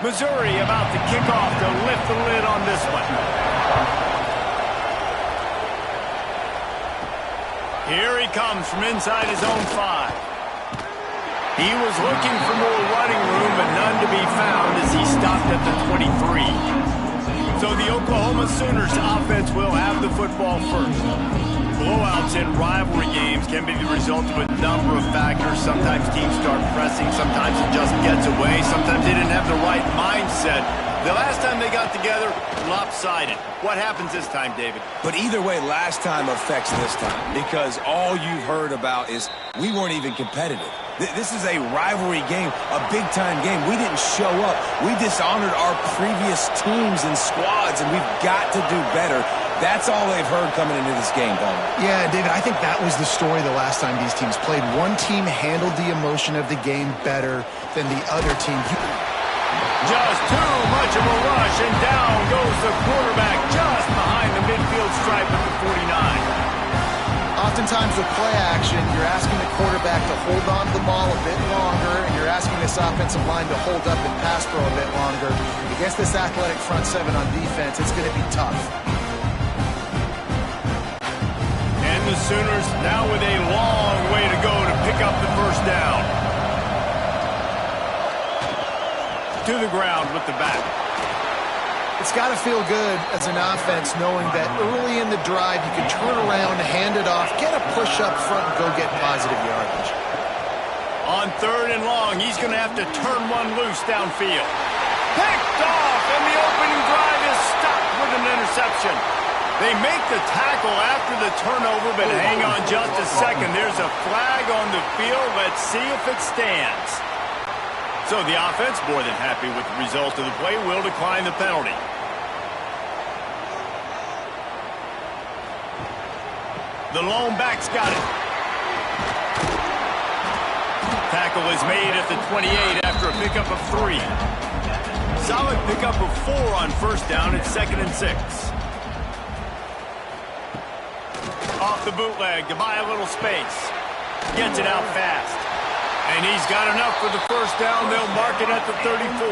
Missouri about to kick off to lift the lid on this one. Here he comes from inside his own 5. He was looking for more running room, but none to be found as he stopped at the 23. So the Oklahoma Sooners offense will have the football first. Blowouts in rivalry games can be the result of a number of factors. Sometimes teams start pressing, sometimes it just gets away, sometimes they didn't have the right mindset. The last time they got together, lopsided. What happens this time, David? But either way, last time affects this time, because all you've heard about is we weren't even competitive. This is a rivalry game, a big-time game. We didn't show up. We dishonored our previous teams and squads, and we've got to do better. That's all they've heard coming into this game, Paul. Yeah, David, I think that was the story the last time these teams played. One team handled the emotion of the game better than the other team. Just too much of a rush, and down goes the quarterback just behind the midfield stripe at the 49. Oftentimes with play action, you're asking the quarterback to hold on to the ball a bit longer, and you're asking this offensive line to hold up and pass pro a bit longer. Against this athletic front 7 on defense, it's going to be tough. And the Sooners now with a long way to go to pick up the first down. To the ground with the back. It's got to feel good as an offense knowing that early in the drive you can turn around, hand it off, get a push up front, and go get positive yardage. On 3rd and long, he's going to have to turn one loose downfield. Picked off, and the opening drive is stopped with an interception. They make the tackle after the turnover, but hang on just a second. There's a flag on the field. Let's see if it stands. So the offense, more than happy with the result of the play, will decline the penalty. The lone back's got it. Tackle is made at the 28 after a pickup of 3. Solid pickup of 4 on first down at 2nd and 6. Off the bootleg to buy a little space. Gets it out fast. And he's got enough for the first down. They'll mark it at the 34.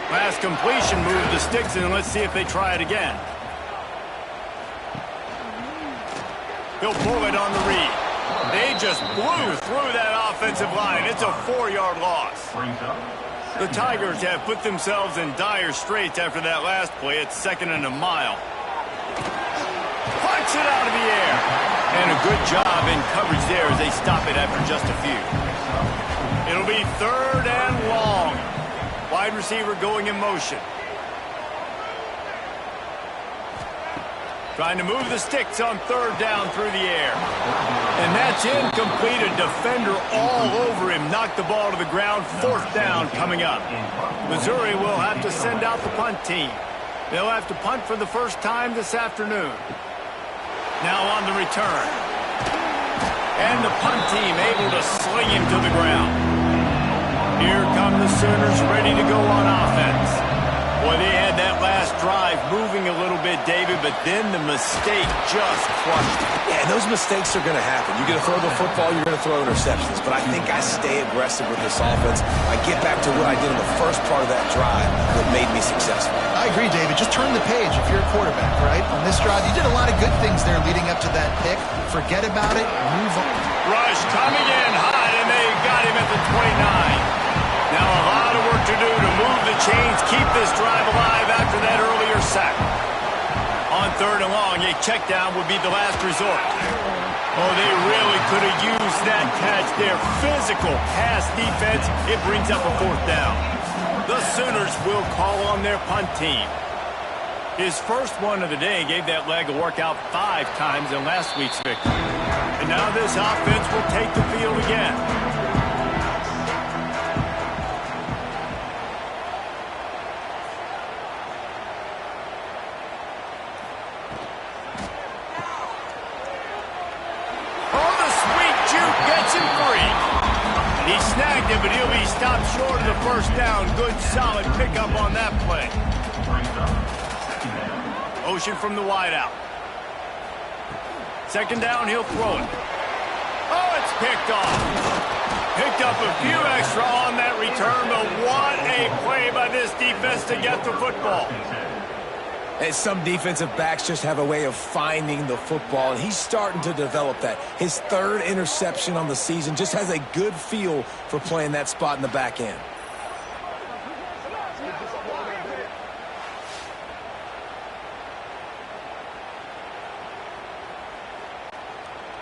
Last completion moved the sticks in. Let's see if they try it again. He'll pull it on the read. They just blew through that offensive line. It's a 4-yard loss. The Tigers have put themselves in dire straits after that last play. It's 2nd and a mile. Punts it out of the air. And a good job in coverage there as they stop it after just a few. It'll be 3rd and long. Wide receiver going in motion. Trying to move the sticks on 3rd down through the air. And that's incomplete. A defender all over him. Knocked the ball to the ground. 4th down coming up. Missouri will have to send out the punt team. They'll have to punt for the first time this afternoon. Now on the return. And the punt team able to sling him to the ground. Here come the Sooners ready to go on offense. Boy, they had that last drive moving a little bit, David, but then the mistake just crushed it. Yeah, and those mistakes are going to happen. You're going to throw the football, you're going to throw interceptions. But I think I stay aggressive with this offense. I get back to what I did in the first part of that drive that made me successful. I agree, David. Just turn the page if you're a quarterback, right? On this drive, you did a lot of good things there leading up to that pick. Forget about it. Move on. Rush coming in hot, and they got him at the 29. Now a lot of work to do to move the chains, keep this drive alive after that earlier sack. On 3rd and long, a check down would be the last resort. Oh, they really could have used that catch there. Physical pass defense. It brings up a 4th down. The Sooners will call on their punt team. His first one of the day gave that leg a workout 5 times in last week's victory. And now this offense will take the field again. He snagged it, but he'll be stopped short of the first down. Good, solid pickup on that play. Motion from the wideout. 2nd down, he'll throw it. Oh, it's picked off. Picked up a few extra on that return, but what a Great play by this defense to get the football. And some defensive backs just have a way of finding the football, and he's starting to develop that. His third interception on the season, just has a good feel for playing that spot in the back end.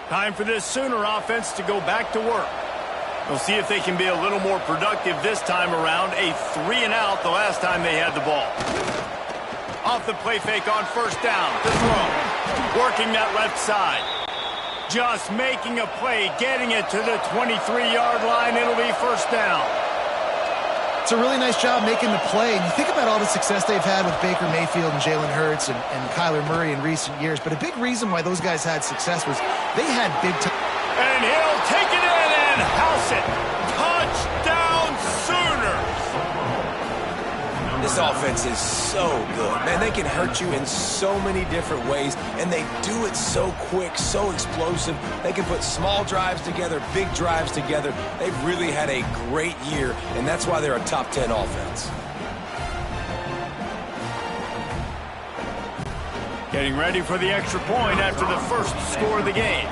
Time for this Sooner offense to go back to work. We'll see if they can be a little more productive this time around. A 3-and-out the last time they had the ball. Off the play fake on first down. The throw. Working that left side. Just making a play, getting it to the 23-yard line. It'll be first down. It's a really nice job making the play. And you think about all the success they've had with Baker Mayfield and Jalen Hurts and Kyler Murray in recent years. But a big reason why those guys had success was they had big time. And he'll take it in and house it. Touchdown Sooners. This offense is so good. Man, they can hurt you in so many different ways, and they do it so quick, so explosive. They can put small drives together, big drives together. They've really had a great year, and that's why they're a top 10 offense. Getting ready for the extra point after the first score of the game.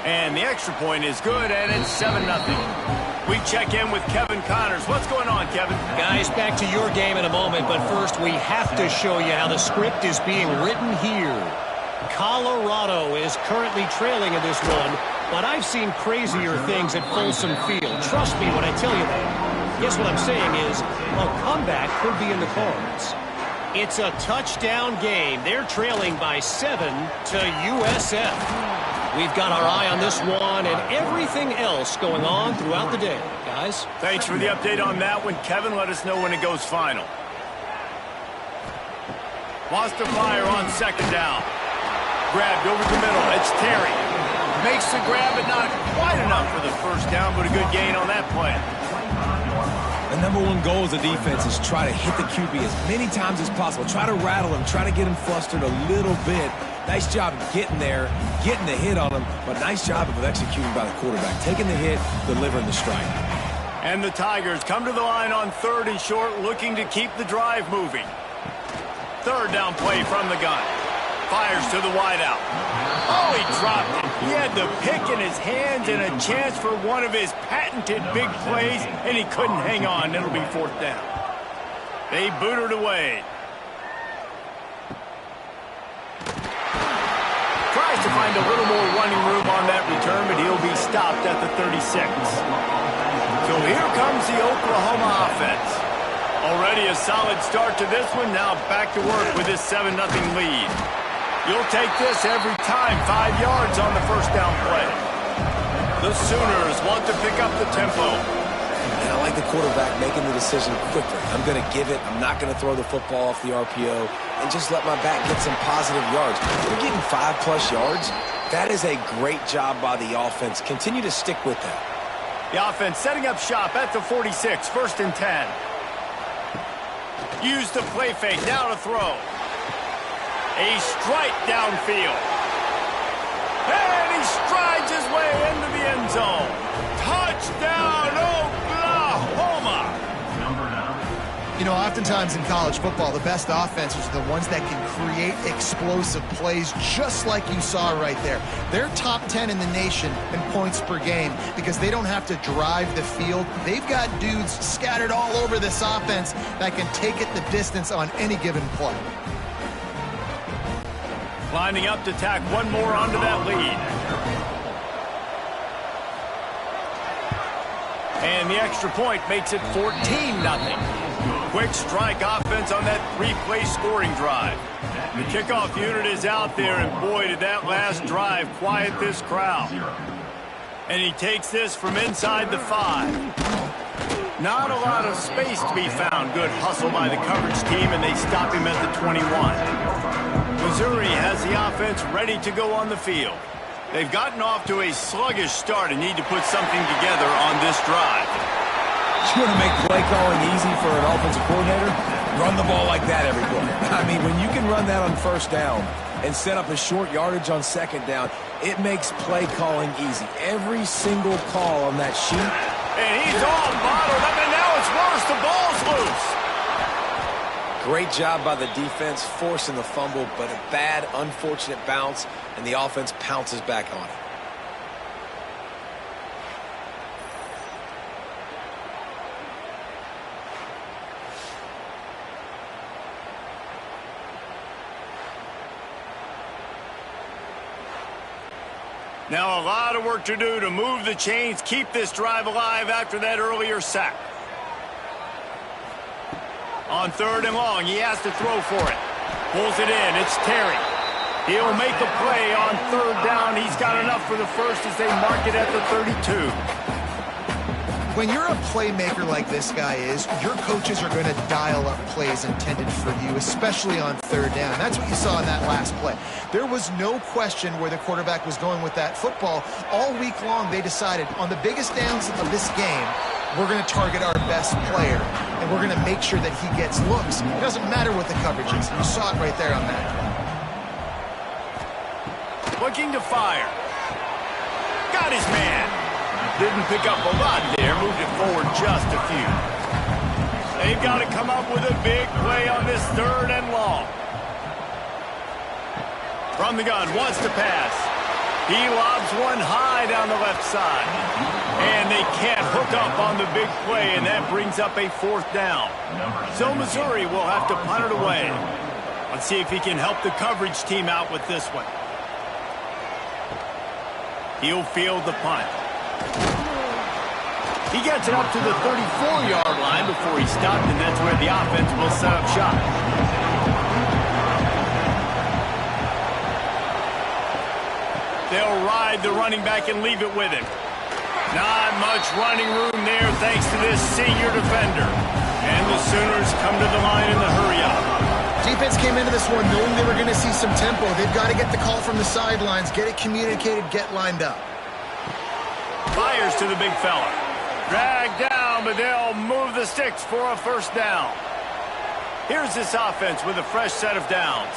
And the extra point is good, and it's 7-0. We check in with Kevin Connors. What's going on, Kevin? Guys, back to your game in a moment, but first we have to show you how the script is being written here. Colorado is currently trailing in this one, but I've seen crazier things at Folsom Field. Trust me when I tell you that. Guess what I'm saying is a comeback could be in the cards. It's a touchdown game. They're trailing by 7 to USF. We've got our eye on this one and everything else going on throughout the day, guys. Thanks for the update on that one, Kevin. Let us know when it goes final. Lost to fire on second down. Grabbed over the middle. It's Terry. Makes the grab, but not quite enough for the first down, but a good gain on that play. The number one goal as a defense is try to hit the QB as many times as possible. Try to rattle him, try to get him flustered a little bit. Nice job getting there, getting the hit on him, but nice job of executing by the quarterback. Taking the hit, delivering the strike. And the Tigers come to the line on 3rd and short, looking to keep the drive moving. 3rd down play from the gun. Fires to the wideout. Oh, he dropped it. He had the pick in his hands and a chance for one of his patented big plays, and he couldn't hang on. It'll be 4th down. They boot it away. Tries to find a little more running room on that return, but he'll be stopped at the 36. So here comes the Oklahoma offense. Already a solid start to this one. Now back to work with this 7-0 lead. You'll take this every time. 5 yards on the first down play. The Sooners want to pick up the tempo. And I like the quarterback making the decision quickly. I'm going to give it. I'm not going to throw the football off the RPO and just let my back get some positive yards. We're getting 5+ yards. That is a great job by the offense. Continue to stick with that. The offense setting up shop at the 46. 1st and 10. Use the play fake. Now to throw. A strike downfield. And he strides his way into the end zone. Touchdown, Oklahoma! You know, oftentimes in college football, the best offenses are the ones that can create explosive plays just like you saw right there. They're top 10 in the nation in points per game because they don't have to drive the field. They've got dudes scattered all over this offense that can take it the distance on any given play. Lining up to tack one more onto that lead. And the extra point makes it 14-0. Quick strike offense on that 3-play scoring drive. The kickoff unit is out there, and boy, did that last drive quiet this crowd. And he takes this from inside the 5. Not a lot of space to be found. Good hustle by the coverage team, and they stop him at the 21. Missouri has the offense ready to go on the field. They've gotten off to a sluggish start and need to put something together on this drive. You want to make play calling easy for an offensive coordinator? Run the ball like that every play. I mean, when you can run that on first down and set up a short yardage on second down, it makes play calling easy. Every single call on that sheet And he's all bottled up, and now it's worse. The ball's loose. Great job by the defense forcing the fumble, but a bad, unfortunate bounce, and the offense pounces back on it. Now a lot of work to do to move the chains, keep this drive alive after that earlier sack. On 3rd and long, he has to throw for it. Pulls it in. It's Terry. He'll make a play on 3rd down. He's got enough for the first as they mark it at the 32. When you're a playmaker like this guy is, your coaches are going to dial up plays intended for you, especially on 3rd down. That's what you saw in that last play. There was no question where the quarterback was going with that football. All week long, they decided on the biggest downs of this game, we're going to target our best player, and we're going to make sure that he gets looks. It doesn't matter what the coverage is. You saw it right there on that. Looking to fire. Got his man. Didn't pick up a lot there. Moved it forward just a few. They've got to come up with a big play on this 3rd and long. From the gun, wants to pass. He lobs one high down the left side. And they can't hook up on the big play, and that brings up a 4th down. So Missouri will have to punt it away. Let's see if he can help the coverage team out with this one. He'll field the punt. He gets it up to the 34-yard line before he stopped, and that's where the offense will set up shop. They'll ride the running back and leave it with him. Not much running room there thanks to this senior defender. And the Sooners come to the line in the hurry-up. Defense came into this one knowing they were going to see some tempo. They've got to get the call from the sidelines, get it communicated, get lined up. Fires to the big fella. Dragged down, but they'll move the sticks for a 1st down. Here's this offense with a fresh set of downs.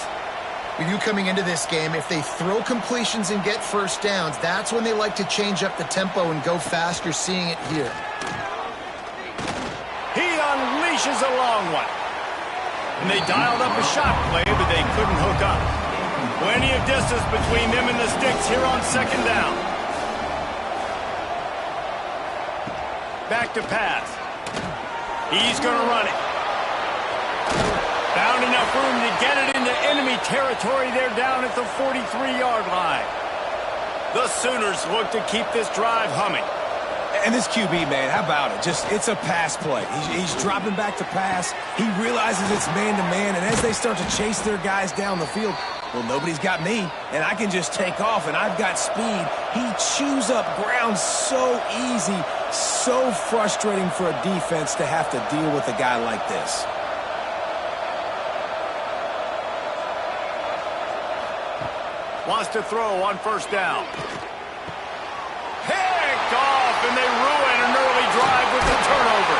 With you coming into this game, if they throw completions and get 1st downs, that's when they like to change up the tempo and go fast. You're seeing it here. He unleashes a long one. And they dialed up a shot play, but they couldn't hook up. Plenty of distance between them and the sticks here on 2nd down. Back to pass. He's going to run it. Found enough room to get it into enemy territory. They're down at the 43-yard line. The Sooners look to keep this drive humming. And this QB, man, how about it? It's a pass play. He's dropping back to pass. He realizes it's man-to-man, and as they start to chase their guys down the field, well, nobody's got me, and I can just take off, and I've got speed. He chews up ground so easy, so frustrating for a defense to have to deal with a guy like this. Wants to throw on 1st down. Picked off, and they ruin an early drive with the turnover.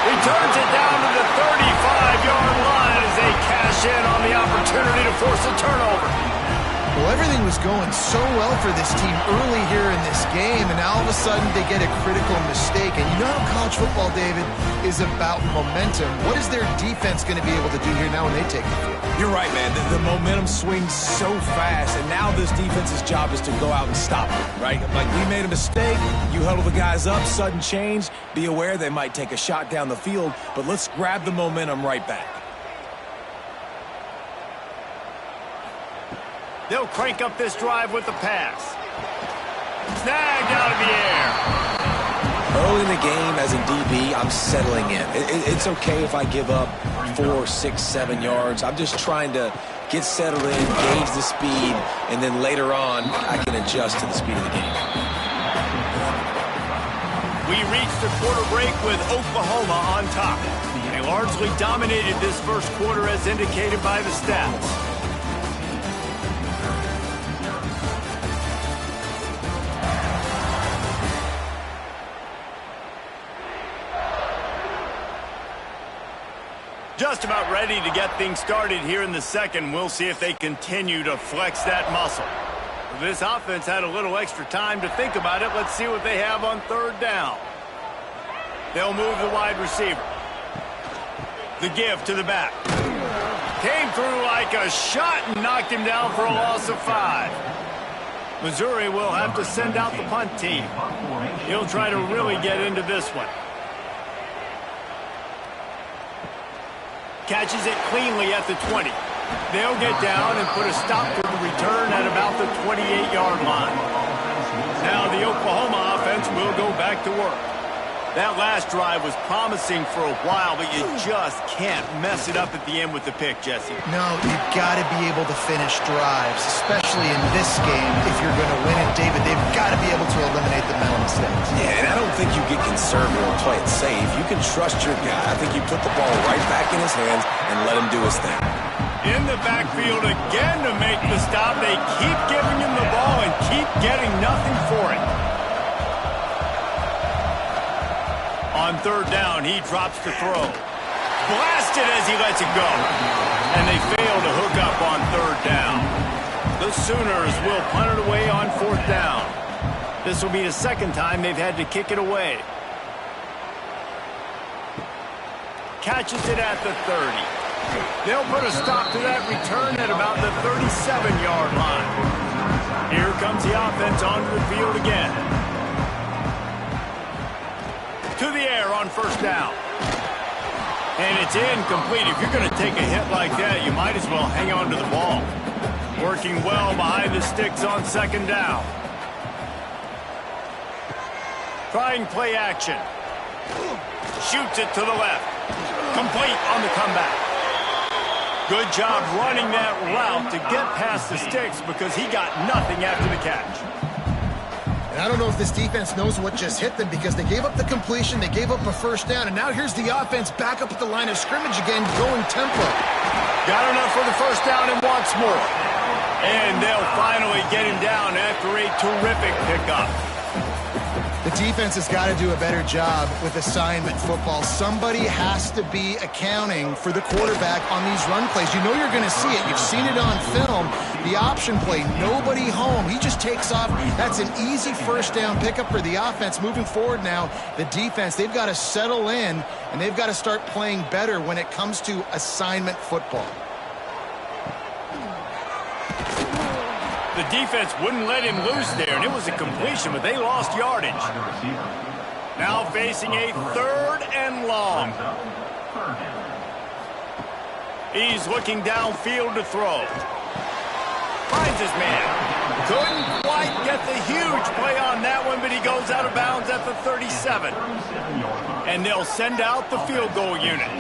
He turns it down to the 35-yard line as they cash in on the opportunity to force a turnover. Well, everything was going so well for this team early here in this game, and now all of a sudden they get a critical mistake. And you know how college football, David, is about momentum. What is their defense going to be able to do here now when they take the field? You're right, man. The momentum swings so fast, and now this defense's job is to go out and stop it, right? Like, we made a mistake, you huddle the guys up, sudden change, be aware they might take a shot down the field, but let's grab the momentum right back. They'll crank up this drive with the pass. Snagged out of the air. Early in the game, as a DB, I'm settling in. It's okay if I give up 4, 6, 7 yards. I'm just trying to get settled in, gauge the speed, and then later on, I can adjust to the speed of the game. We reached the quarter break with Oklahoma on top. They largely dominated this first quarter as indicated by the stats. Just about ready to get things started here in the second. We'll see if they continue to flex that muscle. This offense had a little extra time to think about it. Let's see what they have on 3rd down. They'll move the wide receiver. The give to the back. Came through like a shot and knocked him down for a loss of 5. Missouri will have to send out the punt team. He'll try to really get into this one. Catches it cleanly at the 20. They'll get down and put a stop to the return at about the 28-yard line. Now the Oklahoma offense will go back to work. That last drive was promising for a while, but you just can't mess it up at the end with the pick, Jesse. No, you've got to be able to finish drives, especially in this game. If you're going to win it, David, they've got to be able to eliminate the mental mistakes. Yeah, and I don't think you get conservative and play it safe. You can trust your guy. I think you put the ball right back in his hands and let him do his thing. In the backfield again to make the stop. They keep giving him the ball and keep getting nothing for it. On third down, he drops to throw. Blasted as he lets it go. And they fail to hook up on third down. The Sooners will punt it away on fourth down. This will be the second time they've had to kick it away. Catches it at the 30. They'll put a stop to that return at about the 37-yard line. Here comes the offense onto the field again. To the air on first down. And it's incomplete. If you're going to take a hit like that, you might as well hang on to the ball. Working well behind the sticks on second down. Trying play action. Shoots it to the left. Complete on the comeback. Good job running that route to get past the sticks because he got nothing after the catch. And I don't know if this defense knows what just hit them because they gave up the completion, they gave up a first down, and now here's the offense back up at the line of scrimmage again, going tempo. Got enough for the first down and wants more. And they'll finally get him down after a terrific pickup. The defense has got to do a better job with assignment football. Somebody has to be accounting for the quarterback on these run plays. You know you're going to see it. You've seen it on film. The option play, nobody home. He just takes off. That's an easy first down pickup for the offense. Moving forward now, the defense, they've got to settle in, and they've got to start playing better when it comes to assignment football. The defense wouldn't let him loose there, and it was a completion, but they lost yardage. Now facing a third and long. He's looking downfield to throw. Finds his man. Couldn't quite get the huge play on that one, but he goes out of bounds at the 37. And they'll send out the field goal unit.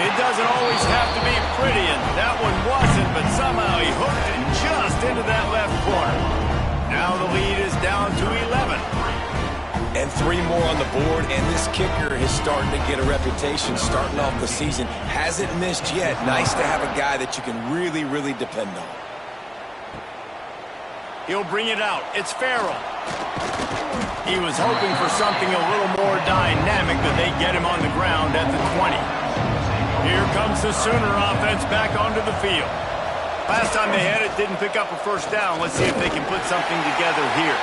It doesn't always have to be pretty, and that one wasn't, but somehow he hooked it just into that left corner. Now the lead is down to 11. And 3 more on the board, and this kicker is starting to get a reputation starting off the season. Hasn't missed yet. Nice to have a guy that you can really, really depend on. He'll bring it out. It's Farrell. He was hoping for something a little more dynamic, but they get him on the ground at the 20. Here comes the Sooner offense back onto the field. Last time they had it, didn't pick up a first down. Let's see if they can put something together here.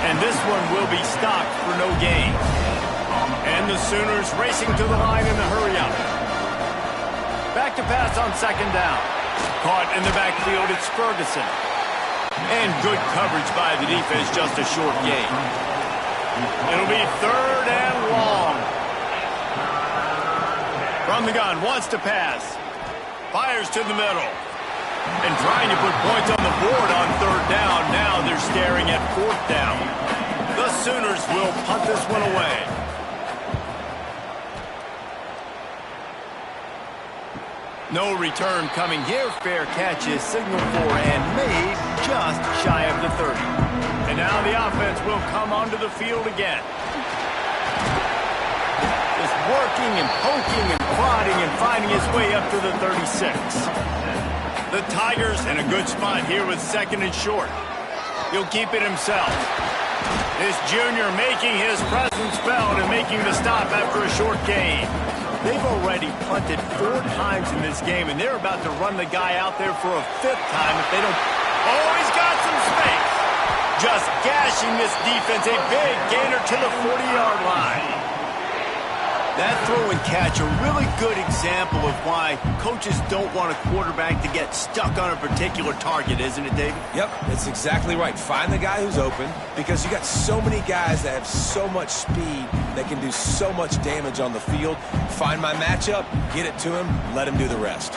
And this one will be stopped for no gain. And the Sooners racing to the line in the hurry-up. Back to pass on second down. Caught in the backfield, it's Ferguson. And good coverage by the defense, just a short gain. It'll be third and long. From the gun, wants to pass. Fires to the middle. And trying to put points on the board on third down. Now they're staring at fourth down. The Sooners will punt this one away. No return coming here. Fair catch is signaled for and made just shy of the 30. And now the offense will come onto the field again. Just working and poking and prodding and finding his way up to the 36. The Tigers in a good spot here with second and short. He'll keep it himself. This junior making his presence felt and making the stop after a short gain. They've already punted 4 times in this game, and they're about to run the guy out there for a 5th time if they don't... Oh, he's got some space. Just gash rushing this defense. A big gainer to the 40-yard line. That throw and catch, a really good example of why coaches don't want a quarterback to get stuck on a particular target, isn't it, David? Yep, that's exactly right. Find the guy who's open, because you got so many guys that have so much speed that can do so much damage on the field. Find my matchup, get it to him, let him do the rest.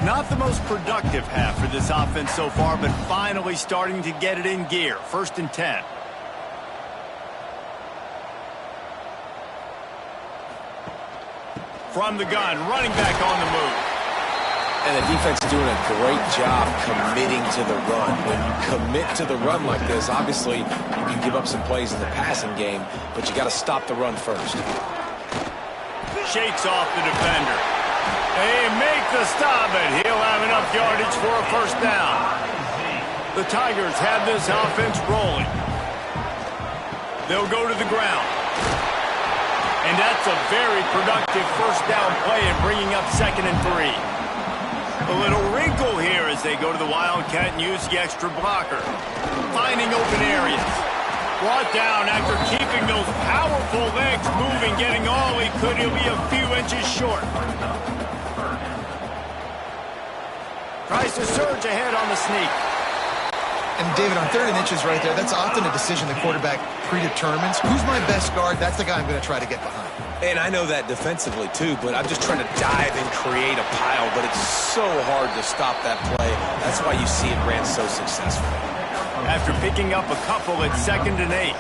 Not the most productive half for this offense so far, but finally starting to get it in gear. 1st and 10. From the gun, running back on the move. And the defense is doing a great job committing to the run. When you commit to the run like this, obviously you can give up some plays in the passing game, but you got to stop the run first. Shakes off the defender. They make the stop, and he'll have enough yardage for a 1st down. The Tigers have this offense rolling. They'll go to the ground. And that's a very productive 1st down play in bringing up 2nd and 3. A little wrinkle here as they go to the Wildcat and use the extra blocker. Finding open areas. Brought down after keeping those powerful legs moving, getting all he could. He'll be a few inches short. Tries to surge ahead on the sneak. And David, on 3rd and inches right there, that's often a decision the quarterback predetermines. Who's my best guard? That's the guy I'm going to try to get behind. And I know that defensively too, but I'm just trying to dive and create a pile, but it's so hard to stop that play. That's why you see it ran so successful. After picking up a couple at 2nd and 8.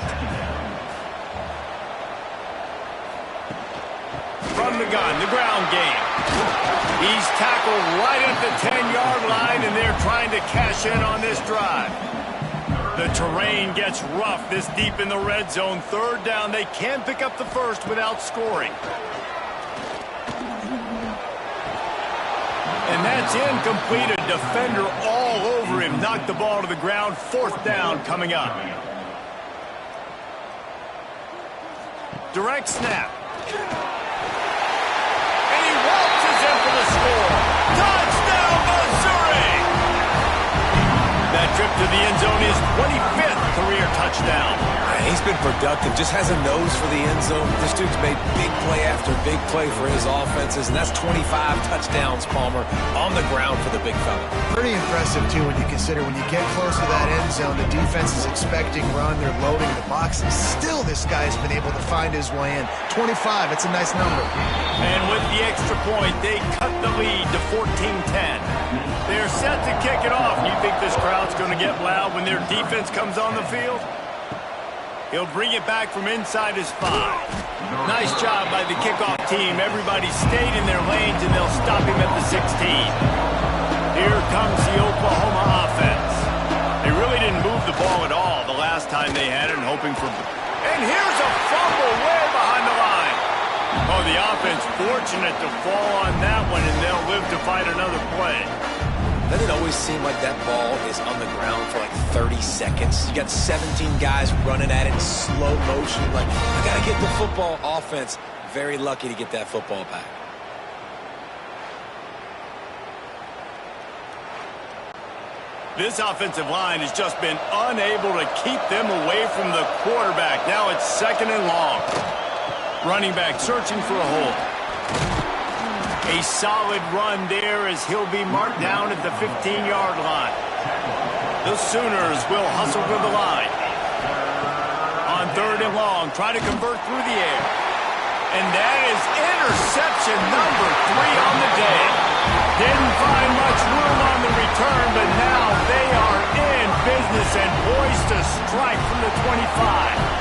From the gun, the ground game. He's tackled right at the 10-yard line, and they're trying to cash in on this drive. The terrain gets rough this deep in the red zone. 3rd down. They can't pick up the 1st without scoring. And that's incomplete. A defender all over him. Knocked the ball to the ground. 4th down coming up. Direct snap. And he waltzes in for the score. Touchdown, Missouri! That trip to the end zone is 25th career touchdown. He's been productive, just has a nose for the end zone. This dude's made big play after big play for his offenses, and that's 25 touchdowns, Palmer, on the ground for the big fella. Pretty impressive, too, when you consider when you get close to that end zone, the defense is expecting run, they're loading the box, and still this guy's been able to find his way in. 25, it's a nice number. And with the extra point, they cut the lead to 14-10. They're set to kick it off. You think this crowd's going to get loud when their defense comes on the field? He'll bring it back from inside his 5. Nice job by the kickoff team. Everybody stayed in their lanes, and they'll stop him at the 16. Here comes the Oklahoma offense. They really didn't move the ball at all the last time they had it, hoping for... And here's a fumble way behind the line. Oh, the offense fortunate to fall on that one, and they'll live to fight another play. Doesn't it always seem like that ball is on the ground for like 30 seconds? You got 17 guys running at it in slow motion. Like, I got to get the football. Offense, very lucky to get that football back. This offensive line has just been unable to keep them away from the quarterback. Now it's 2nd and long. Running back searching for a hole. A solid run there as he'll be marked down at the 15-yard line. The Sooners will hustle to the line. On 3rd and long, try to convert through the air. And that is interception number 3 on the day. Didn't find much room on the return, but now they are in business and poised to strike from the 25.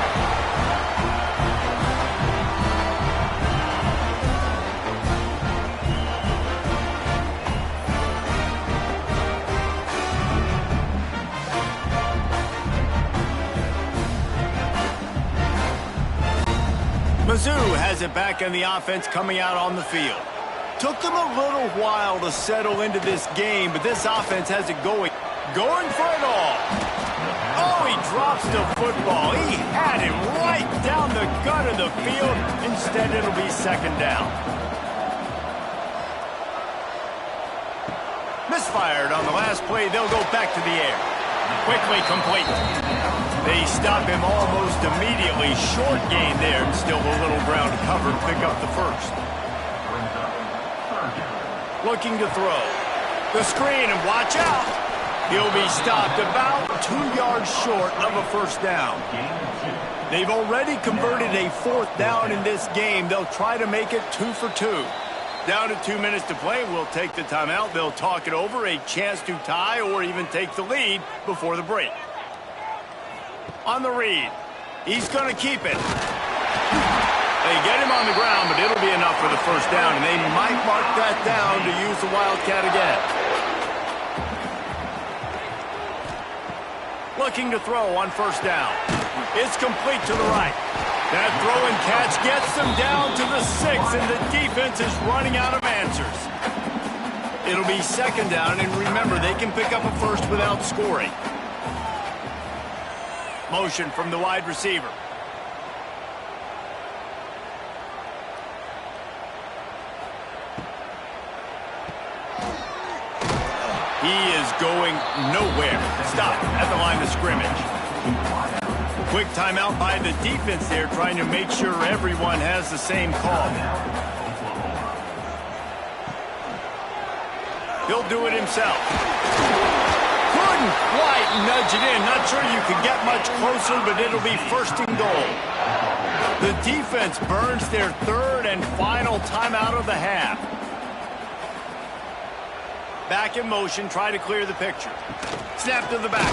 Mizzou has it back in the offense coming out on the field. Took them a little while to settle into this game, but this offense has it going. Going for it all. Oh, he drops the football. He had it right down the gut of the field. Instead, it'll be 2nd down. Misfired on the last play. They'll go back to the air. Quickly complete. They stop him almost immediately. Short gain there, and still a little ground to cover to pick up the first. Looking to throw. The screen, and watch out. He'll be stopped about 2 yards short of a first down. They've already converted a fourth down in this game. They'll try to make it 2 for 2. Down to 2 minutes to play. We'll take the timeout. They'll talk it over. A chance to tie or even take the lead before the break. On the read. He's going to keep it. They get him on the ground, but it'll be enough for the first down, and they might mark that down to use the Wildcat again. Looking to throw on first down. It's complete to the right. That throw and catch gets them down to the 6, and the defense is running out of answers. It'll be second down, and remember, they can pick up a first without scoring. Motion from the wide receiver. He is going nowhere. Stop at the line of scrimmage. Quick timeout by the defense there, trying to make sure everyone has the same call. He'll do it himself. Couldn't quite nudge it in. Not sure you could get much closer, but it'll be first and goal. The defense burns their third and final timeout of the half. Back in motion, try to clear the picture. Snap to the back.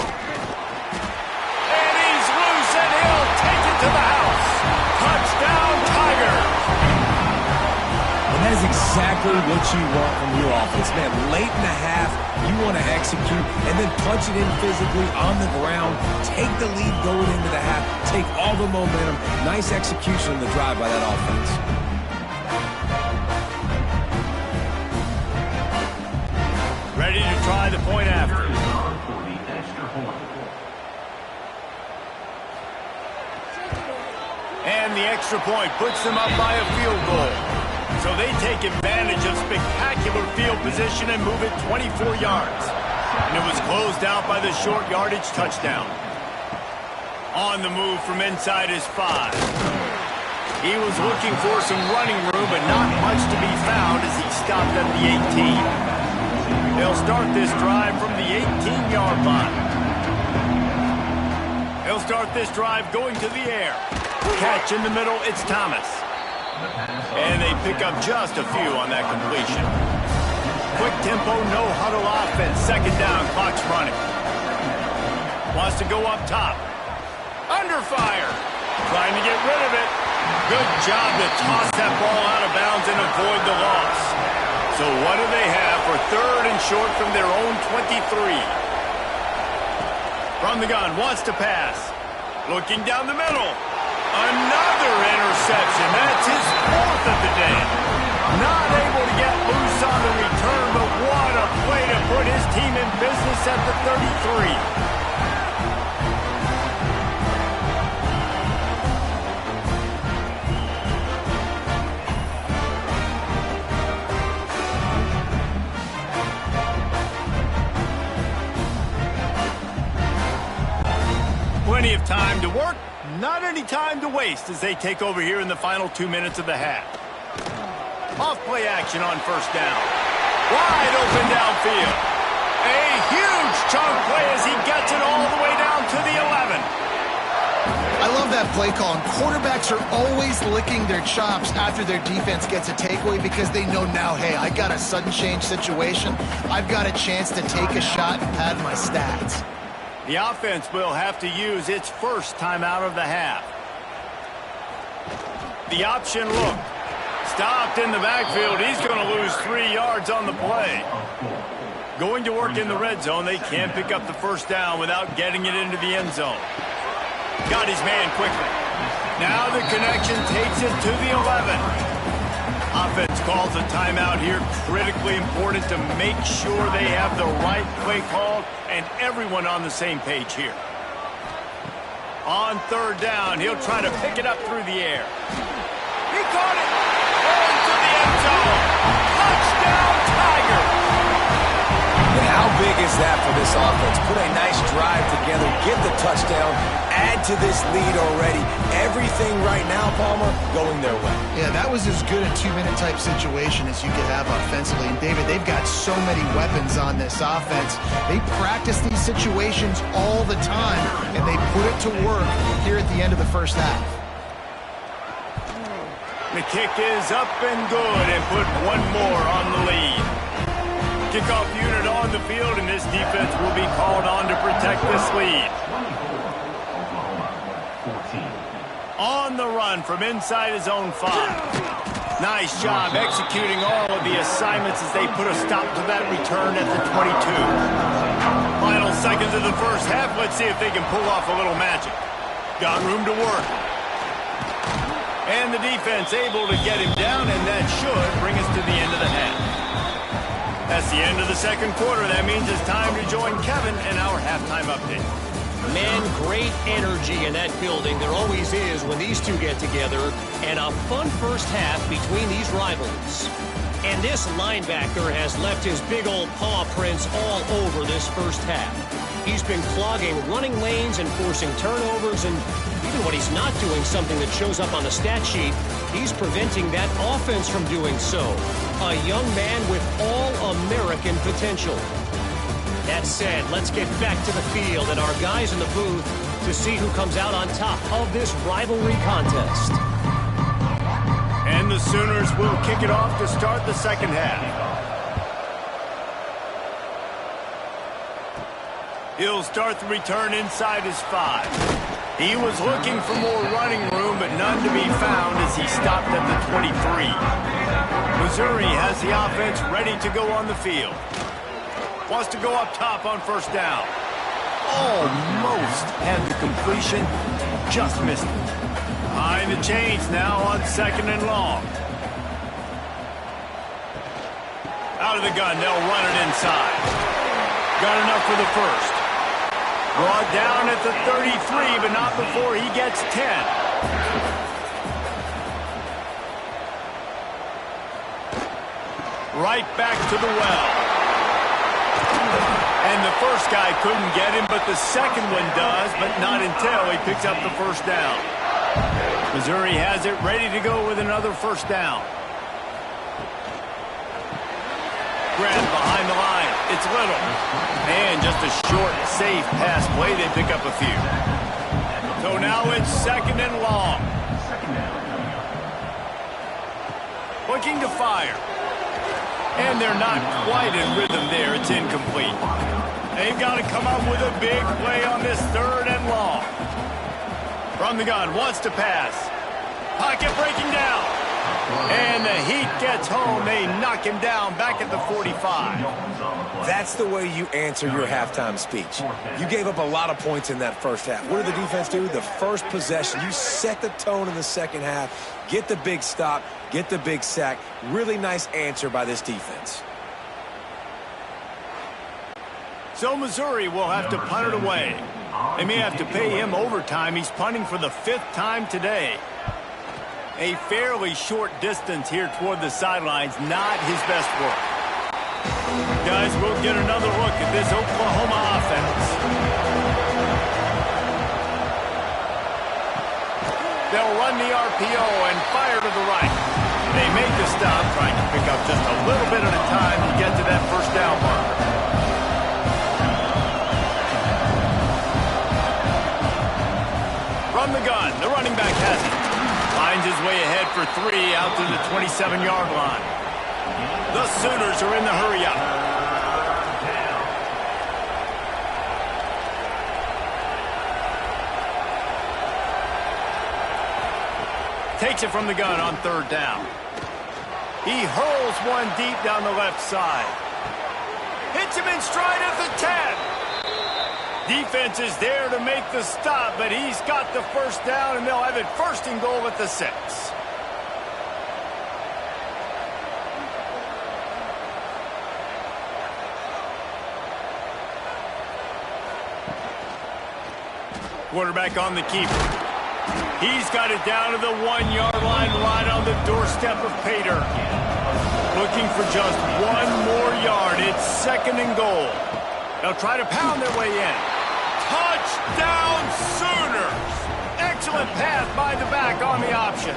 And he's loose, and he'll take it to the house. Touchdown, Tigers. And that is exactly what you want from your offense, man. Late in the half, you want to execute and then punch it in physically on the ground. Take the lead going into the half. Take all the momentum. Nice execution on the drive by that offense. Ready to try the point after. And the extra point puts them up by a field goal. So they take advantage of spectacular field position and move it 24 yards. And it was closed out by the short yardage touchdown. On the move from inside his 5. He was looking for some running room, but not much to be found as he stopped at the 18. They'll start this drive from the 18-yard line. They'll start this drive going to the air. Catch in the middle, it's Thomas. And they pick up just a few on that completion. Quick tempo, no huddle offense. Second down, clock's running. Wants to go up top. Under fire. Trying to get rid of it. Good job to toss that ball out of bounds and avoid the loss. So what do they have for third and short from their own 23? From the gun, wants to pass. Looking down the middle. Another interception. That's his 4th of the day. Not able to get loose on the return, but what a play to put his team in business at the 33. Plenty of time to work, not any time to waste as they take over here in the final 2 minutes of the half. Off play action on first down. Wide open downfield. A huge chunk play as he gets it all the way down to the 11. I love that play call. And quarterbacks are always licking their chops after their defense gets a takeaway because they know now, hey, I got a sudden change situation. I've got a chance to take a shot and pad my stats. The offense will have to use its first timeout of the half. The option look. Stopped in the backfield. He's going to lose 3 yards on the play. Going to work in the red zone. They can't pick up the first down without getting it into the end zone. Got his man quickly. Now the connection takes it to the 11. Offense calls a timeout here. Critically important to make sure they have the right play called and everyone on the same page here. On third down, he'll try to pick it up through the air. He caught it. Into the end zone. Touchdown, Tigers. this offense. Put a nice drive together, get the touchdown, add to this lead already. Everything right now, Palmer, going their way. Yeah, that was as good a two-minute type situation as you could have offensively. And, David, they've got so many weapons on this offense. They practice these situations all the time, and they put it to work here at the end of the first half. The kick is up and good, and put one more on the lead. Kickoff unit on the field, and this defense will be called on to protect this lead. On the run from inside his own 5. Nice job executing all of the assignments as they put a stop to that return at the 22. Final seconds of the first half. Let's see if they can pull off a little magic. Got room to work. And the defense able to get him down, and that should bring us to the end of the half. That's the end of the second quarter. That means it's time to join Kevin in our halftime update. Man, great energy in that building. There always is when these two get together. And a fun first half between these rivals. And this linebacker has left his big old paw prints all over this first half. He's been clogging running lanes and forcing turnovers, and even when he's not doing something that shows up on the stat sheet, he's preventing that offense from doing so. A young man with all-American potential. That said, let's get back to the field and our guys in the booth to see who comes out on top of this rivalry contest. And the Sooners will kick it off to start the second half. He'll start the return inside his 5. He was looking for more running room, but none to be found as he stopped at the 23. Missouri has the offense ready to go on the field. Wants to go up top on first down. Almost had the completion, just missed it. Behind the chains now on second and long. Out of the gun, they'll run it inside. Got enough for the first. Brought down at the 33, but not before he gets 10. Right back to the well. And the first guy couldn't get him, but the second one does, but not until he picks up the first down. Missouri has it ready to go with another first down. Grab behind the line. It's Little. And just a short, safe pass play. They pick up a few. So now it's second and long. Looking to fire. And they're not quite in rhythm there. It's incomplete. They've got to come up with a big play on this third and long. From the gun, wants to pass. Pocket breaking down. And the Heat gets home. They knock him down back at the 45. That's the way you answer your halftime speech. You gave up a lot of points in that first half. What did the defense do? The first possession, you set the tone in the second half. Get the big stop, get the big sack. Really nice answer by this defense. So Missouri will have to punt it away. They may have to pay him overtime. He's punting for the 5th time today. A fairly short distance here toward the sidelines, not his best work. Guys, we'll get another look at this Oklahoma offense. They'll run the RPO and fire to the right. They make the stop, trying to pick up just a little bit at a time to get to that first down marker. From the gun, the running back has it. Finds his way ahead for 3 out to the 27-yard line. The Sooners are in the hurry-up. Takes it from the gun on third down. He hurls one deep down the left side. Hits him in stride at the 10. Defense is there to make the stop, but he's got the first down, and they'll have it first and goal at the 6. Quarterback on the keeper. He's got it down to the 1-yard line, right on the doorstep of Pater. Looking for just one more yard. It's second and goal. They'll try to pound their way in. Touchdown Sooners! Excellent pass by the back on the option.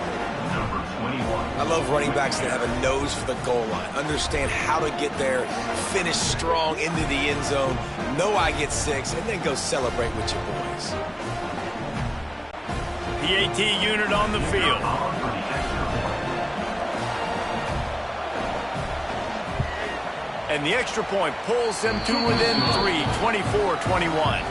I love running backs that have a nose for the goal line. Understand how to get there, finish strong into the end zone, know I get 6, and then go celebrate with your boys. PAT unit on the field. And the extra point pulls them to within 3, 24-21.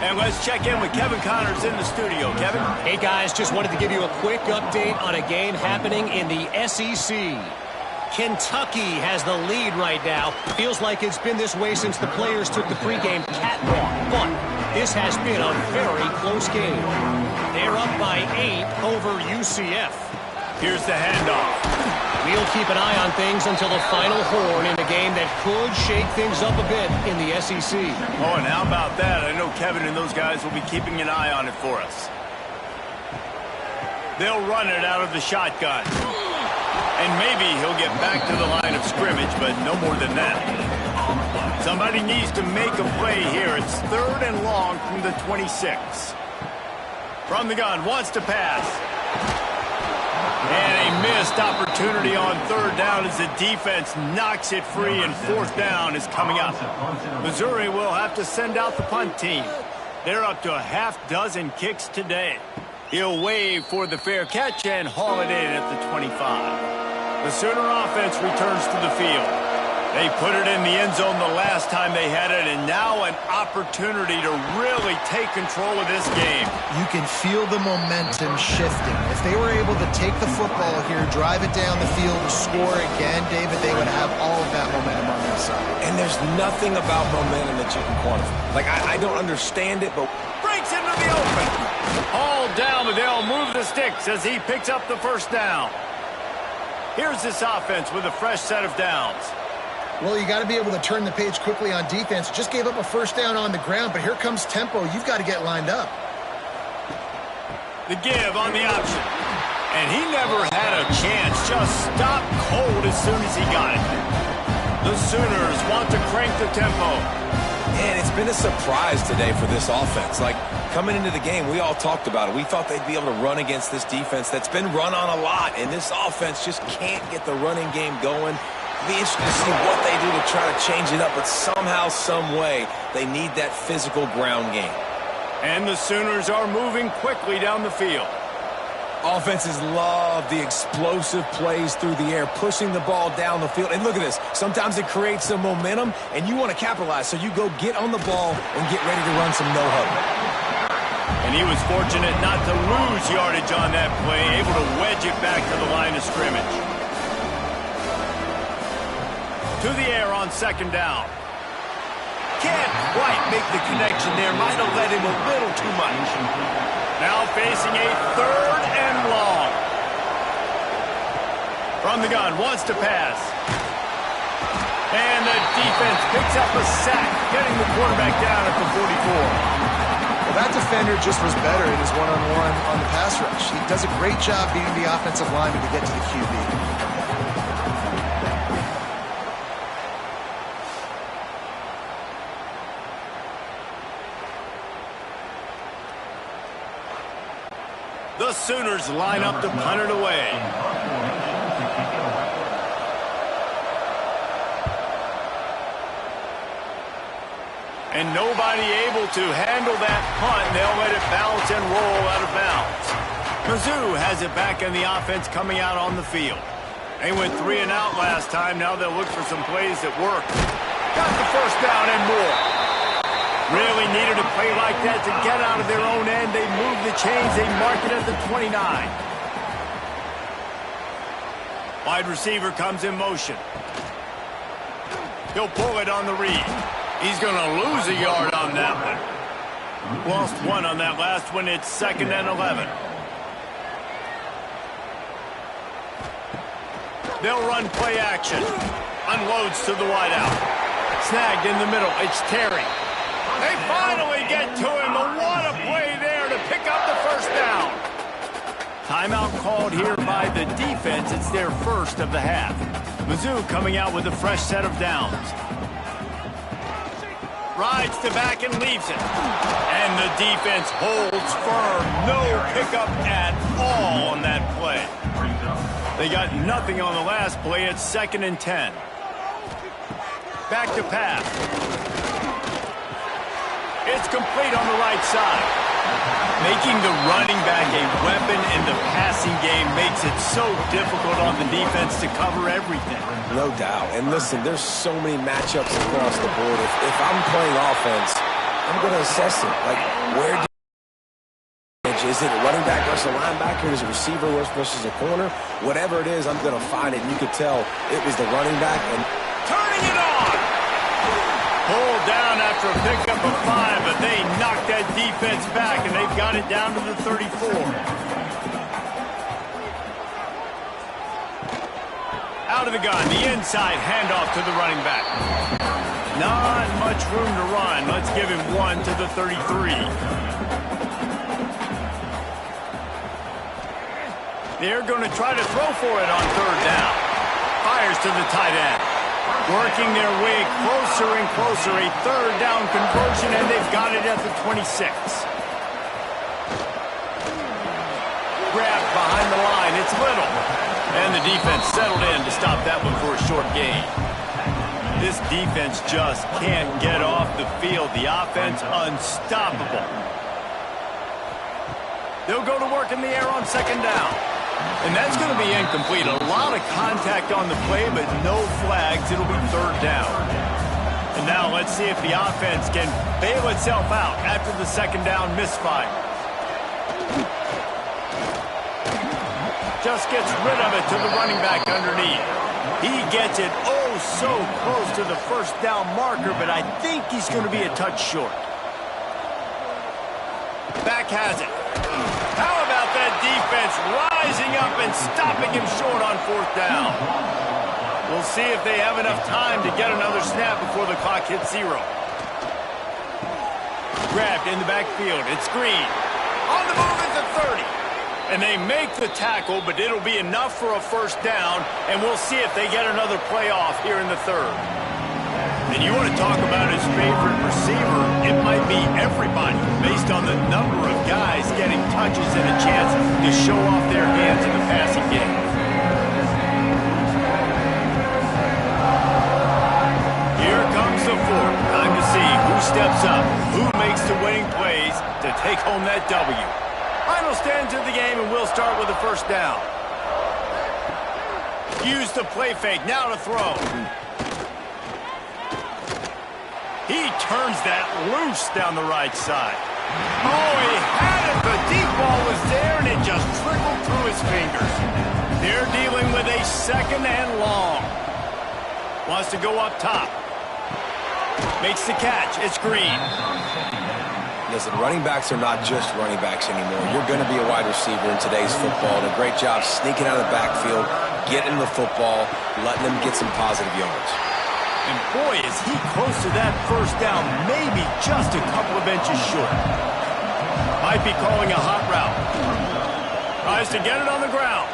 And let's check in with Kevin Connors in the studio. Kevin? Hey, guys, just wanted to give you a quick update on a game happening in the SEC. Kentucky has the lead right now. Feels like it's been this way since the players took the pregame catwalk. But this has been a very close game. They're up by 8 over UCF. Here's the handoff. We'll keep an eye on things until the final horn in a game that could shake things up a bit in the SEC. Oh, and how about that? I know Kevin and those guys will be keeping an eye on it for us. They'll run it out of the shotgun. And maybe he'll get back to the line of scrimmage, but no more than that. Somebody needs to make a play here. It's 3rd and long from the 26. From the gun, wants to pass. And a missed opportunity on 3rd down as the defense knocks it free, and 4th down is coming up. Missouri will have to send out the punt team. They're up to a half-dozen kicks today. He'll wave for the fair catch and haul it in at the 25. The Sooner offense returns to the field. They put it in the end zone the last time they had it, and now an opportunity to really take control of this game. You can feel the momentum shifting. If they were able to take the football here, drive it down the field, and score again, David, they would have all of that momentum on their side. And there's nothing about momentum that you can quantify. Like, I don't understand it, but... Breaks into the open. All down, but they'll move the sticks as he picks up the 1st down. Here's this offense with a fresh set of downs. Well, you got to be able to turn the page quickly on defense. Just gave up a 1st down on the ground, but here comes tempo. You've got to get lined up. The give on the option. And he never had a chance. Just stopped cold as soon as he got it. The Sooners want to crank the tempo. Man, it's been a surprise today for this offense. Like, coming into the game, we all talked about it. We thought they'd be able to run against this defense that's been run on a lot, and this offense just can't get the running game going. It'll be interesting to see what they do to try to change it up, but somehow, some way, they need that physical ground game. And the Sooners are moving quickly down the field. Offenses love the explosive plays through the air, pushing the ball down the field. And look at this. Sometimes it creates some momentum, and you want to capitalize. So you go get on the ball and get ready to run some no-huddle. And he was fortunate not to lose yardage on that play, able to wedge it back to the line of scrimmage. To the air on 2nd down. Can't quite make the connection there. Might have led him a little too much. Now facing a 3rd and long. From the gun, wants to pass. And the defense picks up a sack, getting the quarterback down at the 44. Well, that defender just was better in his one-on-one on the pass rush. He does a great job beating the offensive lineman to get to the QB. The Sooners line up to punt it away. And nobody able to handle that punt. They'll let it bounce and roll out of bounds. Mizzou has it back in the offense coming out on the field. They went 3 and out last time. Now they'll look for some plays that work. Got the 1st down and more. Really needed a play like that to get out of their own end. They move the chains. They mark it at the 29. Wide receiver comes in motion. He'll pull it on the read. He's going to lose a yard on that one. Lost 1 on that last one. It's 2nd and 11. They'll run play action. Unloads to the wideout. Snagged in the middle. It's Terry. They finally get to him, but what a play there to pick up the 1st down. Timeout called here by the defense. It's their 1st of the half. Mizzou coming out with a fresh set of downs. rides to back and leaves it. And the defense holds firm. No pickup at all on that play. They got nothing on the last play. It's 2nd and 10. Back to pass. It's complete on the right side. Making the running back a weapon in the passing game makes it so difficult on the defense to cover everything. No doubt. And listen, there's so many matchups across the board. If I'm playing offense, I'm going to assess it. Like, where do is it a running back versus a linebacker? Is it a receiver versus a corner? Whatever it is, I'm going to find it. And you could tell it was the running back. And turning it on! Pulled down after a pickup of 5, but they knocked that defense back, and they've got it down to the 34. Out of the gun, the inside handoff to the running back. Not much room to run. Let's give him 1 to the 33. They're going to try to throw for it on 3rd down. Fires to the tight end. Working their way closer and closer. A 3rd down conversion, and they've got it at the 26. Grabbed behind the line. It's Little. And the defense settled in to stop that one for a short gain. This defense just can't get off the field. The offense unstoppable. They'll go to work in the air on 2nd down. And that's going to be incomplete. A lot of contact on the play, but no flags. It'll be 3rd down. And now let's see if the offense can bail itself out after the 2nd down misfire. Just gets rid of it to the running back underneath. He gets it oh so close to the 1st down marker, but I think he's going to be a touch short. Back has it. How about that defense rising up and stopping him short on 4th down? We'll see if they have enough time to get another snap before the clock hits 0. Grabbed in the backfield. It's Green. On the move at the 30. And they make the tackle, but it'll be enough for a 1st down, and we'll see if they get another play off here in the 3rd. And you want to talk about his favorite receiver, it might be everybody, based on the number of guys getting touches and a chance to show off their hands in the passing game. Here comes the 4th. Time to see who steps up, who makes the winning plays to take home that W. Final stands of the game, and we'll start with the 1st down. Use the play fake, now to throw. He turns that loose down the right side. Oh, he had it. The deep ball was there, and it just trickled through his fingers. They're dealing with a 2nd and long. Wants to go up top. Makes the catch. It's Green. Listen, running backs are not just running backs anymore. You're going to be a wide receiver in today's football. And a great job sneaking out of the backfield, getting the football, letting them get some positive yards. And boy, is he close to that 1st down, maybe just a couple of inches short. Might be calling a hot route. Tries to get it on the ground.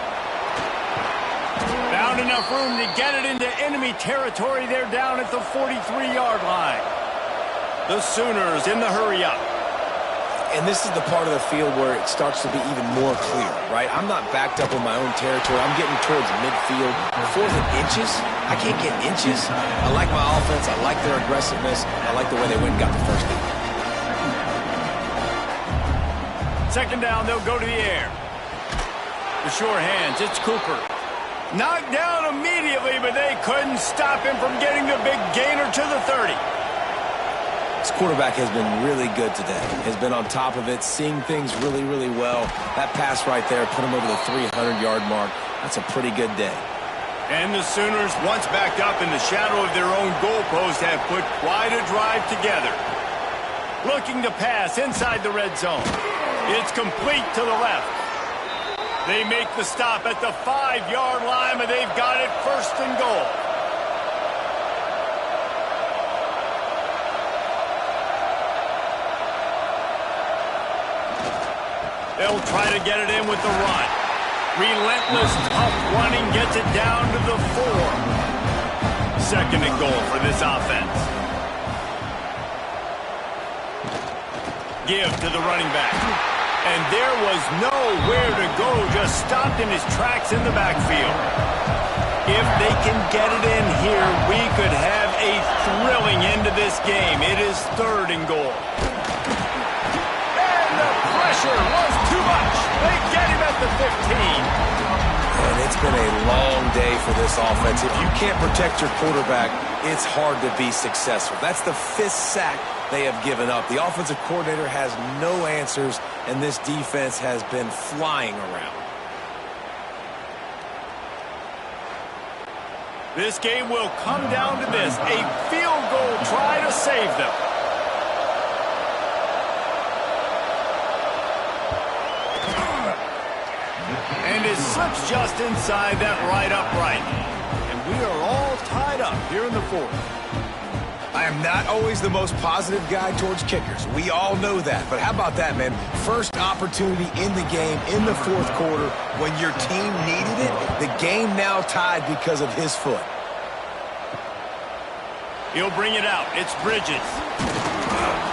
Found enough room to get it into enemy territory. They're down at the 43-yard line. The Sooners in the hurry-up. And this is the part of the field where it starts to be even more clear, right? I'm not backed up in my own territory. I'm getting towards midfield. 4th and inches? I can't get inches. I like my offense. I like their aggressiveness. I like the way they went and got the 1st down. 2nd down, they'll go to the air. The sure hands, it's Cooper. Knocked down immediately, but they couldn't stop him from getting the big gainer to the 30. This quarterback has been really good today. Has been on top of it, seeing things really, really well. That pass right there put him over the 300-yard mark. That's a pretty good day. And the Sooners, once backed up in the shadow of their own goalpost, have put quite a drive together. Looking to pass inside the red zone. It's complete to the left. They make the stop at the 5-yard line, and they've got it 1st and goal. They'll try to get it in with the run. Relentless, tough running gets it down to the 4. 2nd and goal for this offense. give to the running back. And there was nowhere to go, just stopped in his tracks in the backfield. If they can get it in here, we could have a thrilling end to this game. It is 3rd and goal. And the pressure was too much. They get him at the 15. And it's been a long day for this offense. If you can't protect your quarterback, it's hard to be successful. That's the 5th sack they have given up. The offensive coordinator has no answers, and this defense has been flying around. This game will come down to this, a field goal try to save them. And it slips just inside that right upright. And we are all tied up here in the 4th. I am not always the most positive guy towards kickers. We all know that. But how about that, man? First opportunity in the game in the 4th quarter when your team needed it. The game now tied because of his foot. He'll bring it out. It's Bridges.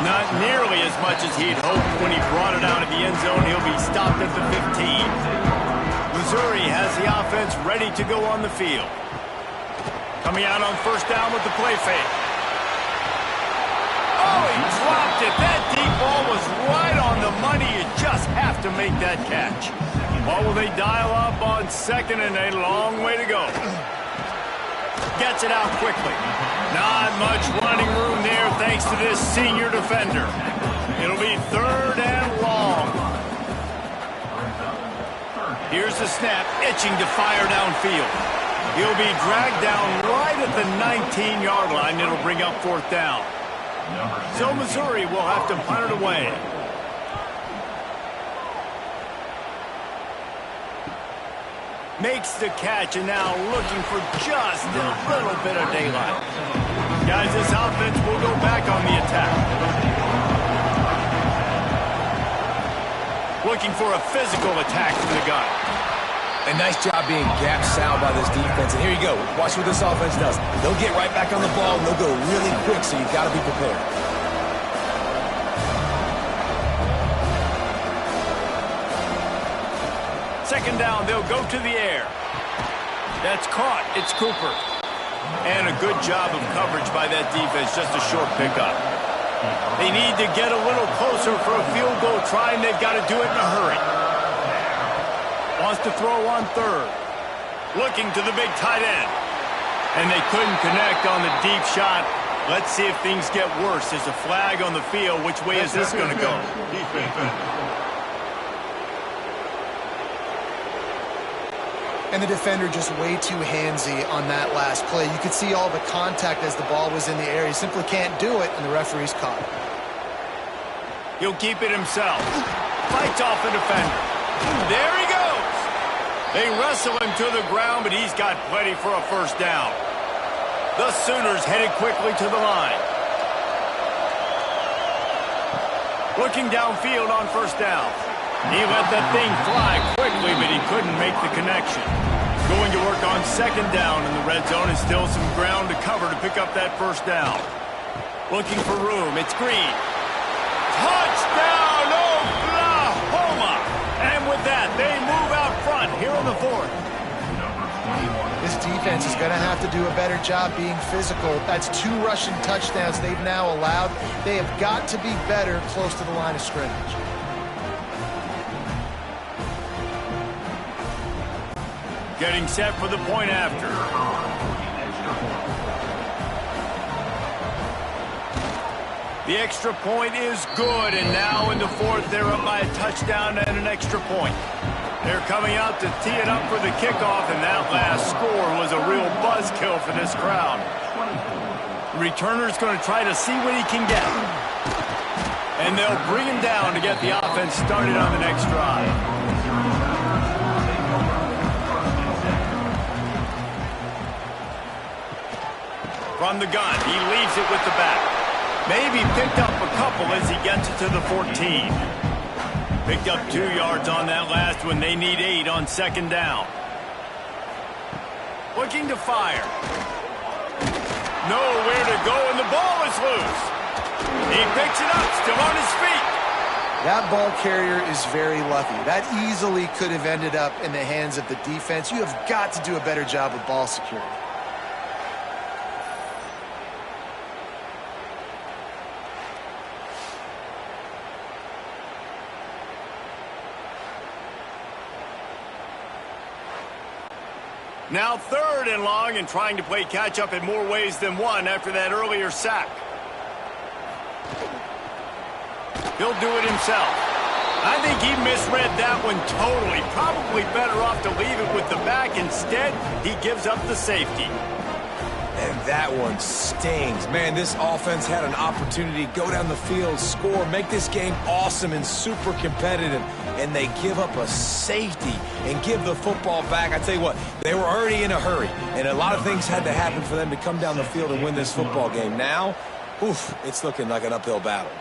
Not nearly as much as he'd hoped when he brought it out of the end zone. He'll be stopped at the 15. Missouri has the offense ready to go on the field. Coming out on 1st down with the play fake. Oh, he dropped it. That deep ball was right on the money. You just have to make that catch. What will they dial up on 2nd and a long way to go? Gets it out quickly. Not much running room there thanks to this senior defender. It'll be 3rd and long. Here's the snap, itching to fire downfield. He'll be dragged down right at the 19-yard line. It'll bring up 4th down. So Missouri will have to punt it away. Makes the catch and now looking for just a little bit of daylight. Guys, this offense will go back on the attack. Looking for a physical attack from the gun. A nice job being gap sound by this defense. And here you go. Watch what this offense does. They'll get right back on the ball, and they'll go really quick, so you've got to be prepared. Second down, they'll go to the air. That's caught. It's Cooper. And a good job of coverage by that defense. Just a short pickup. They need to get a little closer for a field goal try, and they've got to do it in a hurry. Wants to throw on 3rd. Looking to the big tight end. And they couldn't connect on the deep shot. Let's see if things get worse. There's a flag on the field. Which way is this going to go? And the defender just way too handsy on that last play. You could see all the contact as the ball was in the air. He simply can't do it, and the referee's caught it. He'll keep it himself. Fights off the defender. There he goes. They wrestle him to the ground, but he's got plenty for a 1st down. The Sooners headed quickly to the line. Looking downfield on 1st down. He let that thing fly quickly, but he couldn't make the connection. Going to work on 2nd down in the red zone, and still some ground to cover to pick up that 1st down. Looking for room. It's Green. Touchdown, Oklahoma! And with that, they move out front here in the 4th. This defense is going to have to do a better job being physical. That's 2 rushing touchdowns they've now allowed. They have got to be better close to the line of scrimmage. Getting set for the point after. The extra point is good, and now in the 4th, they're up by a touchdown and an extra point. They're coming out to tee it up for the kickoff, and that last score was a real buzzkill for this crowd. The returner's going to try to see what he can get. And they'll bring him down to get the offense started on the next drive. From the gun, he leaves it with the back. Maybe picked up a couple as he gets it to the 14. Picked up 2 yards on that last one. They need 8 on 2nd down. Looking to fire. Nowhere to go, and the ball is loose. He picks it up, still on his feet. That ball carrier is very lucky. That easily could have ended up in the hands of the defense. You have got to do a better job of ball security. Now 3rd and long, and trying to play catch-up in more ways than one after that earlier sack. He'll do it himself. I think he misread that one totally. Probably better off to leave it with the back. Instead, he gives up the safety. And that one stings. Man, this offense had an opportunity to go down the field, score, make this game awesome and super competitive, and they give up a safety and give the football back. I tell you what, they were already in a hurry, and a lot of things had to happen for them to come down the field and win this football game. Now, oof, it's looking like an uphill battle.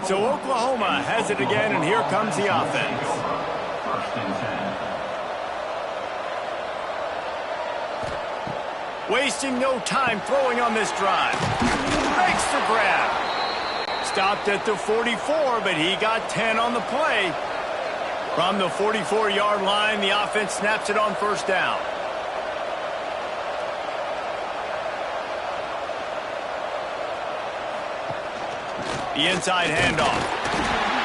So Oklahoma has it again, and here comes the offense. Wasting no time throwing on this drive. Makes the grab. Stopped at the 44, but he got 10 on the play. From the 44-yard line, the offense snaps it on 1st down. The inside handoff.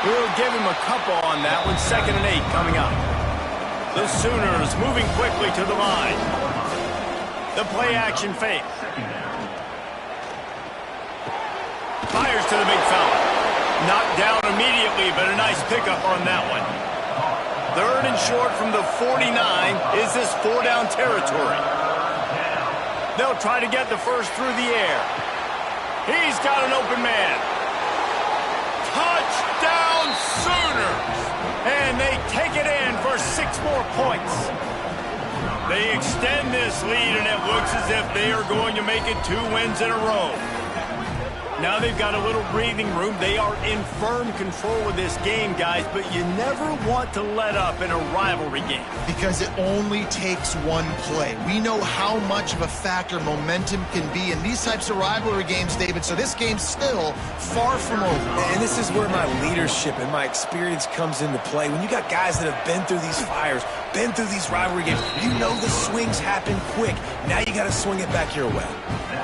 We'll give him a couple on that one. 2nd and 8 coming up. The Sooners moving quickly to the line. The play action fake. Fires to the big fella. Knocked down immediately, but a nice pickup on that one. 3rd and short from the 49. Is this 4-down territory? They'll try to get the first through the air. He's got an open man. Touchdown Sooners! And they take it in for 6 more points. They extend this lead, and it looks as if they are going to make it 2 wins in a row. Now they've got a little breathing room. They are in firm control of this game, guys, but you never want to let up in a rivalry game. Because it only takes one play. We know how much of a factor momentum can be in these types of rivalry games, David, so this game's still far from over. And this is where my leadership and my experience comes into play. When you got guys that have been through these fires, been through these rivalry games, you know the swings happen quick. Now you got to swing it back your way.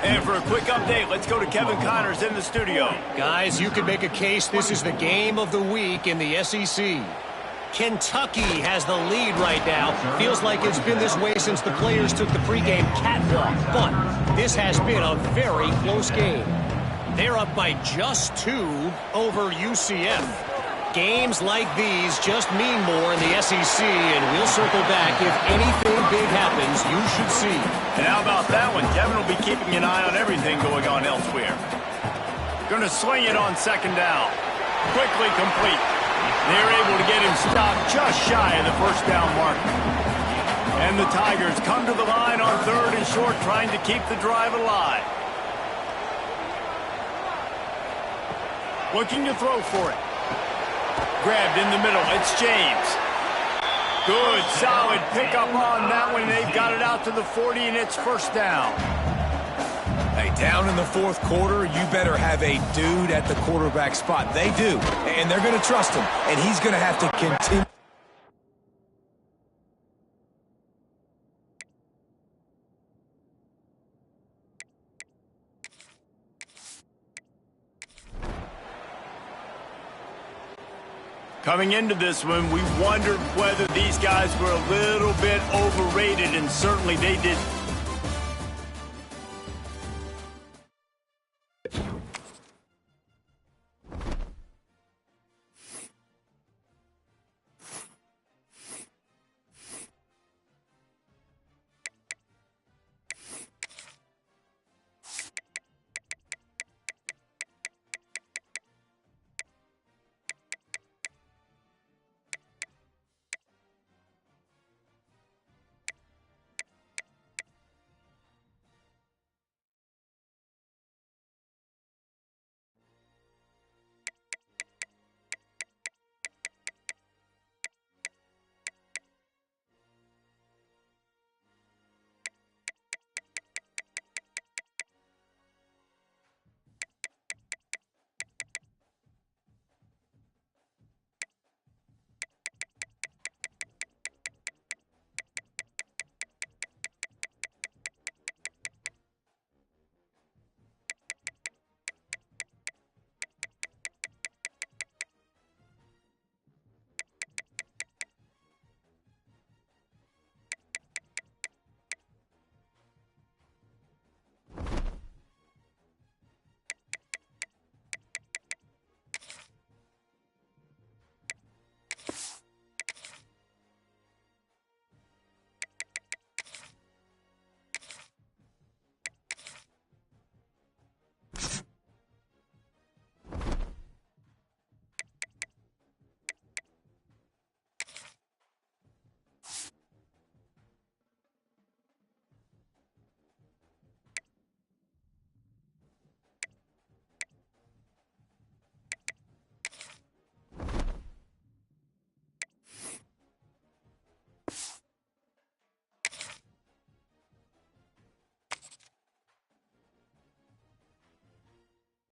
And for a quick update, let's go to Kevin Connors in the studio. Guys, you could make a case this is the game of the week in the SEC. Kentucky has the lead right now. Feels like it's been this way since the players took the pregame catwalk. But this has been a very close game. They're up by just 2 over UCF. Games like these just mean more in the SEC, and we'll circle back if anything big happens you should see. And how about that one? Kevin will be keeping an eye on everything going on elsewhere. Going to swing it on 2nd down. Quickly complete. They're able to get him stopped just shy of the 1st down marker. And the Tigers come to the line on 3rd and short, trying to keep the drive alive. Looking to throw for it. Grabbed in the middle. It's James. Good, solid pickup on that one. They've got it out to the 40, and it's 1st down. Hey, down in the 4th quarter, you better have a dude at the quarterback spot. They do, and they're going to trust him, and he's going to have to continue. Coming into this one, we wondered whether these guys were a little bit overrated, and certainly they did